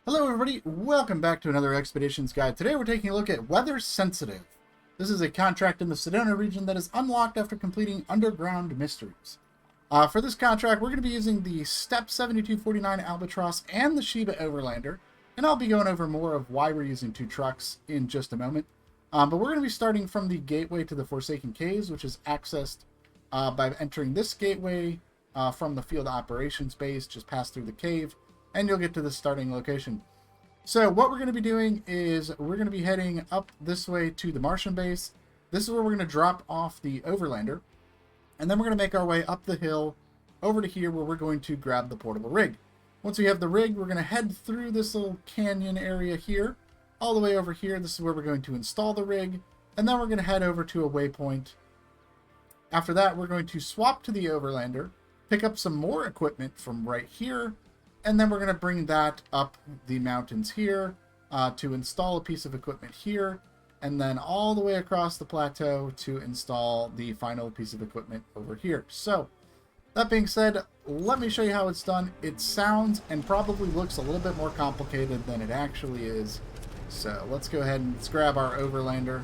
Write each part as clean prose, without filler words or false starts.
Hello everybody, welcome back to another Expeditions Guide. Today we're taking a look at Weather Sensitive. This is a contract in the Sedona region that is unlocked after completing Underground Mysteries. For this contract, we're going to be using the Step 7249 Albatross and the Sheba Overlander, and I'll be going over more of why we're using two trucks in just a moment. But we're going to be starting from the gateway to the Forsaken Caves, which is accessed by entering this gateway from the field operations base, just pass through the cave, and you'll get to the starting location. So what we're going to be doing is we're going to be heading up this way to the Martian base. This is where we're going to drop off the Overlander. And then we're going to make our way up the hill over to here where we're going to grab the portable rig. Once we have the rig, we're going to head through this little canyon area here, all the way over here. This is where we're going to install the rig. And then we're going to head over to a waypoint. After that, we're going to swap to the Overlander, pick up some more equipment from right here, and then we're going to bring that up the mountains here to install a piece of equipment here, and then all the way across the plateau to install the final piece of equipment over here. So, that being said, let me show you how it's done. It sounds and probably looks a little bit more complicated than it actually is. So, let's go ahead and let's grab our Overlander.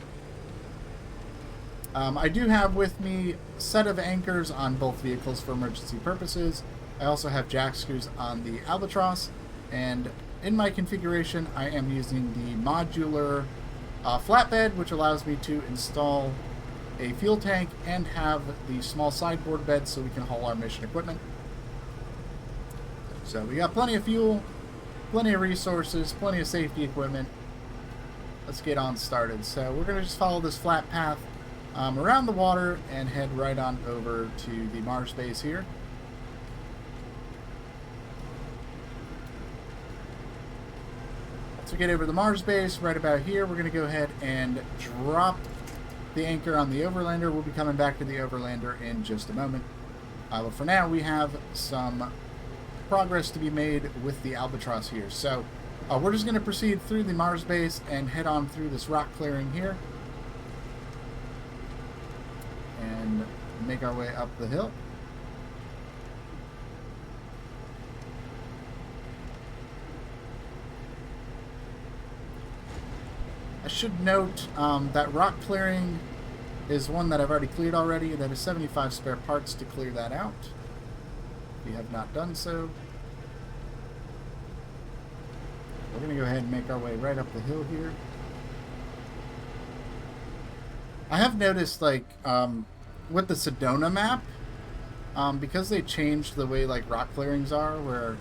I do have with me a set of anchors on both vehicles for emergency purposes. I also have jack screws on the Albatross, and in my configuration I am using the modular flatbed, which allows me to install a fuel tank and have the small sideboard bed so we can haul our mission equipment. So we got plenty of fuel, plenty of resources, plenty of safety equipment. Let's get on started. So we're going to just follow this flat path around the water and head right on over to the Mars base here. So get over to the Mars base right about here. We're going to go ahead and drop the anchor on the Overlander. We'll be coming back to the Overlander in just a moment. But for now, we have some progress to be made with the Albatross here. So we're just going to proceed through the Mars base and head on through this rock clearing here and make our way up the hill. I should note that rock clearing is one that I've already cleared already. That is 75 spare parts to clear that out, if you have not done so. We're going to go ahead and make our way right up the hill here. I have noticed, like, with the Sedona map, because they changed the way, like, rock clearings are, where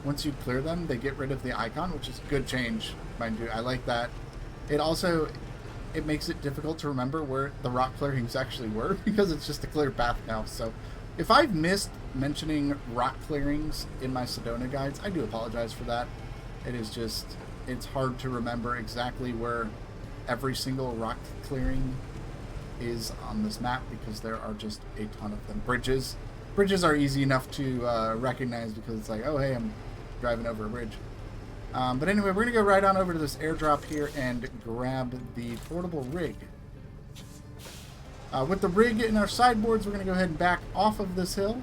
once you clear them, they get rid of the icon, which is a good change, mind you. I like that. It also, it makes it difficult to remember where the rock clearings actually were because it's just a clear path now. So if I've missed mentioning rock clearings in my Sedona guides, I do apologize for that. It is just, it's hard to remember exactly where every single rock clearing is on this map because there are just a ton of them. Bridges are easy enough to recognize because it's like, oh hey, I'm driving over a bridge. But anyway, we're going to go right on over to this airdrop here and grab the portable rig. With the rig in our sideboards, we're going to go ahead and back off of this hill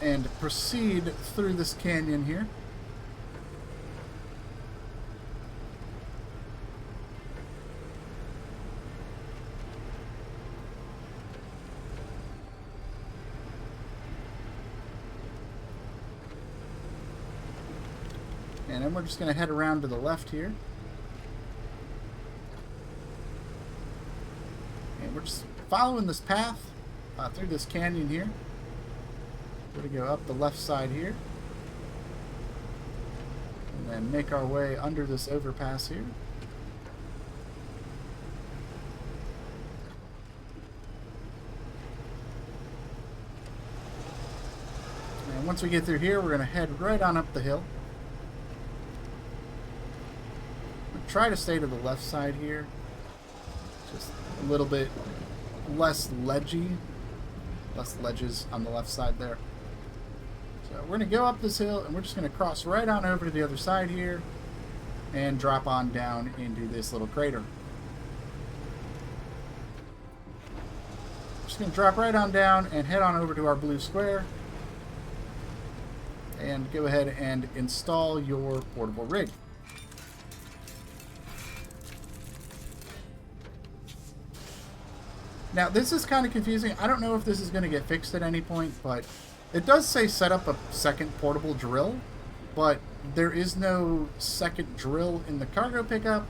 and proceed through this canyon here. And then we're just going to head around to the left here. And we're just following this path through this canyon here. We're going to go up the left side here. And then make our way under this overpass here. And once we get through here, we're going to head right on up the hill. Try to stay to the left side here, just a little bit less ledgy, less ledges on the left side there. So we're going to go up this hill and we're just going to cross right on over to the other side here and drop on down into this little crater. Just going to drop right on down and head on over to our blue square. and go ahead and install your portable rig. Now, this is kind of confusing. I don't know if this is going to get fixed at any point, but it does say set up a second portable drill, but there is no second drill in the cargo pickup,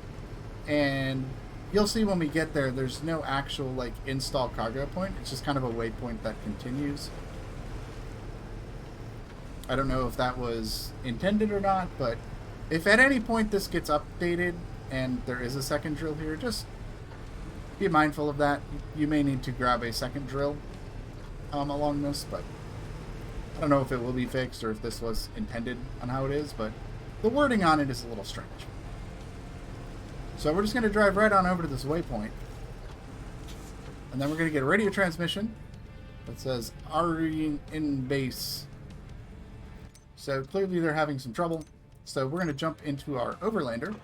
and you'll see when we get there, there's no actual, like, install cargo point. It's just kind of a waypoint that continues. I don't know if that was intended or not, but if at any point this gets updated and there is a second drill here, just be mindful of that. You may need to grab a second drill along this, but I don't know if it will be fixed or if this was intended on how it is, but the wording on it is a little strange. So we're just going to drive right on over to this waypoint, and then we're going to get a radio transmission that says "Are in base." So clearly they're having some trouble. So we're going to jump into our overlander.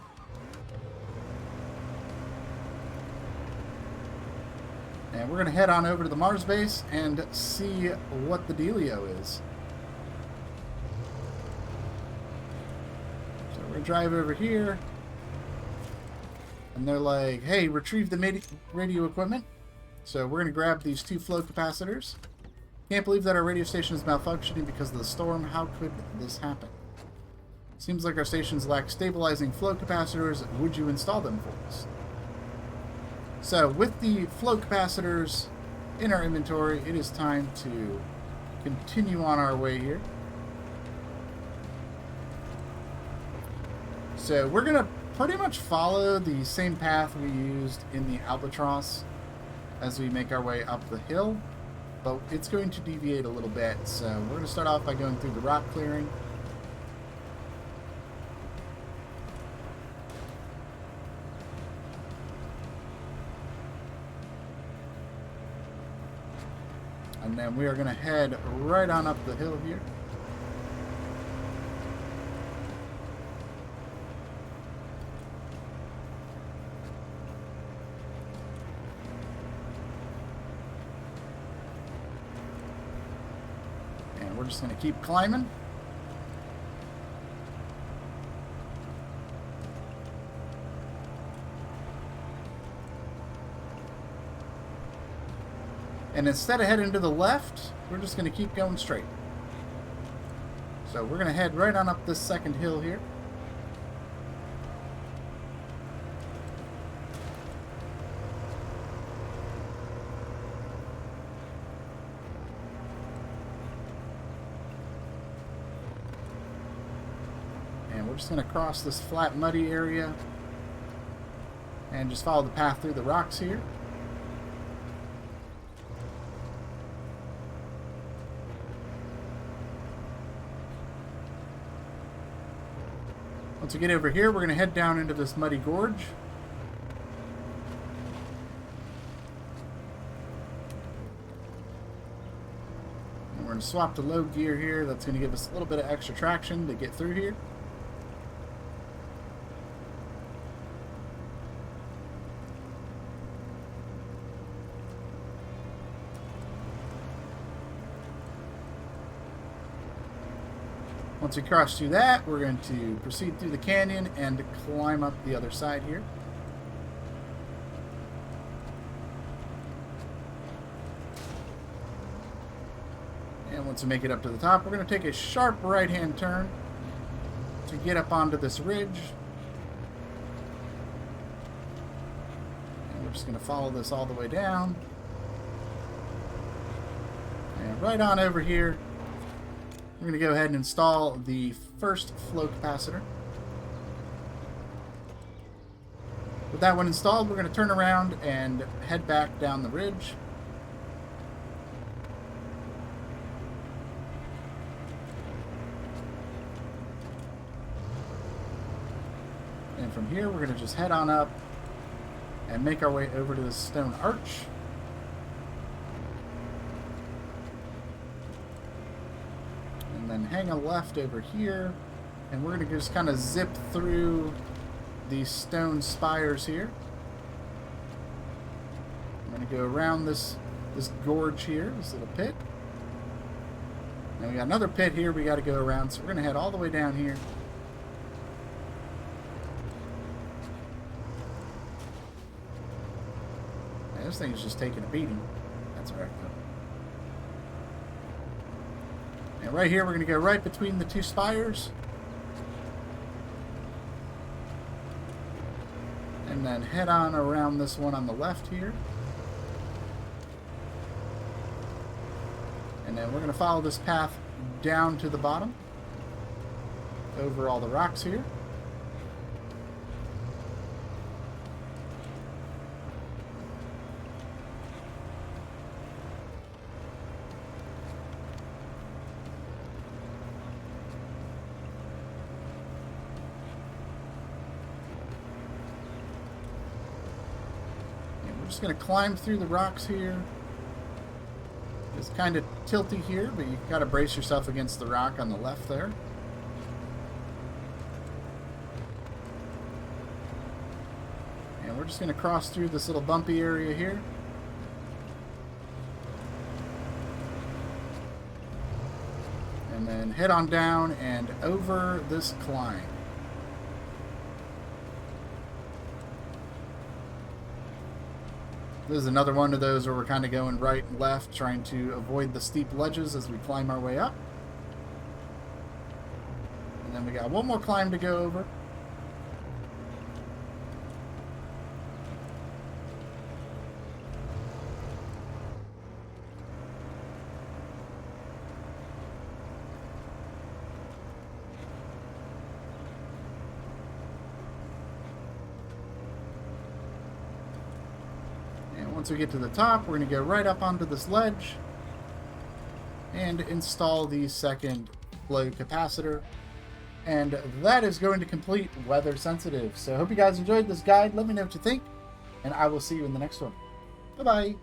And we're going to head on over to the Mars base and see what the dealio is. So we're going to drive over here. And they're like, hey, retrieve the radio equipment. So we're going to grab these 2 flow capacitors. Can't believe that our radio station is malfunctioning because of the storm. How could this happen? Seems like our stations lack stabilizing flow capacitors. Would you install them for us? So, with the flow capacitors in our inventory, it is time to continue on our way here. So, we're going to pretty much follow the same path we used in the Albatross as we make our way up the hill, but it's going to deviate a little bit. So, we're going to start off by going through the rock clearing. And then we are going to head right on up the hill here. And we're just going to keep climbing. And instead of heading to the left, we're just going to keep going straight. So we're going to head right on up this second hill here. And we're just going to cross this flat, muddy area and just follow the path through the rocks here. Once we get over here, we're going to head down into this muddy gorge. And we're going to swap to low gear here. That's going to give us a little bit of extra traction to get through here. Once we cross through that, we're going to proceed through the canyon and climb up the other side here. And once we make it up to the top, we're going to take a sharp right-hand turn to get up onto this ridge. And we're just going to follow this all the way down. And right on over here, we're going to go ahead and install the first flow capacitor. With that one installed, we're going to turn around and head back down the ridge. And from here, we're going to just head on up and make our way over to the stone arch. And then hang a left over here, and we're going to just kind of zip through these stone spires here. I'm going to go around this gorge here, this little pit. Now we got another pit here we got to go around, so we're going to head all the way down here. Yeah, this thing is just taking a beating. That's all right, though. And right here, we're going to go right between the two spires. And then head on around this one on the left here. And then we're going to follow this path down to the bottom. Over all the rocks here. Just going to climb through the rocks here. It's kind of tilty here, but you've got to brace yourself against the rock on the left there. And we're just going to cross through this little bumpy area here. And then head on down and over this climb. This is another one of those where we're kind of going right and left, trying to avoid the steep ledges as we climb our way up. And then we got one more climb to go over. Once we get to the top, we're going to go right up onto this ledge and install the second flow capacitor. And that is going to complete Weather Sensitive. So I hope you guys enjoyed this guide. Let me know what you think, and I will see you in the next one. Bye-bye.